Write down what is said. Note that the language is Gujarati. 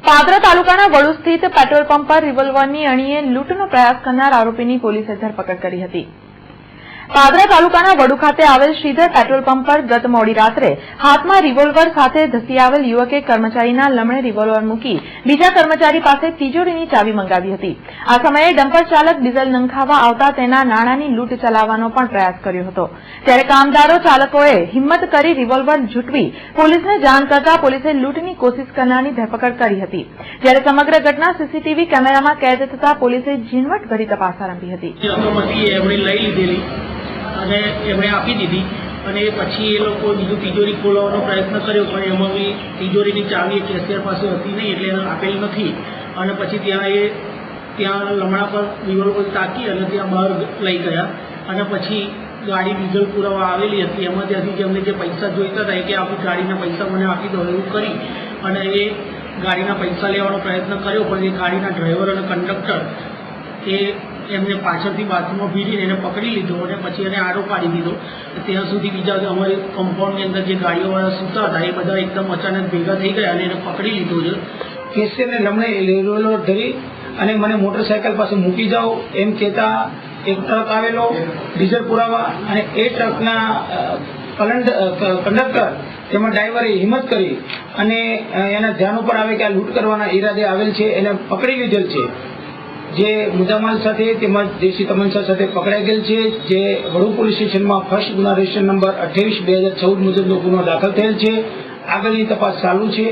પાદરા તાલુકાના વડુ સ્થિત પેટ્રોલ પંપ પર રિવોલ્વરની અણીએ લૂંટનો પ્રયાસ કરનાર આરોપીની પોલીસે ધરપકડ કરી હતી। પાદરા તાલુકાના વડુ ખાતે આવેલ શ્રીધર પેટ્રોલ પંપ પર ગત મોડી રાત્રે હાથમાં રિવોલ્વર સાથે ધસી આવેલ યુવકે કર્મચારીના લમણે રિવોલ્વર મૂકી બીજા કર્મચારી પાસે તિજોરીની ચાવી મંગાવી હતી। આ સમયે ડમ્પર ચાલક ડીઝલ નંખાવા આવતા તેના નાણાંની લૂંટ ચલાવવાનો પણ પ્રયાસ કર્યો હતો। ત્યારે કામદારો ચાલકોએ હિંમત કરી રિવોલ્વર ઝૂંટવી પોલીસને જાણ કરતા પોલીસે લૂંટની કોશિશ કરનારની ધરપકડ કરી હતી। જ્યારે સમગ્ર ઘટના સીસીટીવી કેમેરામાં કેદ થતા પોલીસે ઝીણવટભરી તપાસ આરંભી હતી। અને એમણે આપી દીધી અને પછી એ લોકો બીજું તિજોરી ખોલવાનો પ્રયત્ન કર્યો, પણ એમાં બી તિજોરીની ચાવી કેશિયર પાસે હતી નહીં એટલે એને આપેલી નથી। અને પછી ત્યાં લમણા પર રિવોલ્વર તાકી અને ત્યાં બહાર લઈ ગયા અને પછી ગાડી ડીઝલ પુરાવા આવેલી હતી એમાં ત્યાંથી જેમને જે પૈસા જોઈતા હતા કે આપણી ગાડીના પૈસા મને આપી દો એવું કરી અને એ ગાડીના પૈસા લેવાનો પ્રયત્ન કર્યો, પણ એ ગાડીના ડ્રાઈવર અને કંડક્ટર એમને પાછળથી બાથરૂમમાં ભીડીને એને પકડી લીધો અને પછી એને આડો પાડી દીધો। ત્યાં સુધી બીજા અમારી કમ્પાઉન્ડની અંદર જે ગાડીઓવાળા સૂતા હતા એ બધા એકદમ અચાનક ભેગા થઈ ગયા અને એને પકડી લીધો છે। કેશિયરને લમણે રિવોલ્વર ધરી અને મને મોટરસાયકલ પાસે મૂકી જાઓ એમ કહેતા એક ટ્રક આવેલો ડીઝલ પુરાવા અને એ ટ્રકના કંડક્ટર તેમાં ડ્રાઈવરે હિંમત કરી અને એના ધ્યાન ઉપર આવે કે આ લૂંટ કરવાના ઈરાદે આવેલ છે એને પકડી લીધેલ છે। જે મુદ્દામાલ સાથે તેમજ દેશી તમંચા સાથે પકડાઈ ગયેલ છે, જે વડુ પોલીસ સ્ટેશનમાં ફર્સ્ટ ગુના રજિસ્ટર નંબર 28/2014 મુજબનો ગુનો દાખલ થયેલ છે। આગળની તપાસ ચાલુ છે।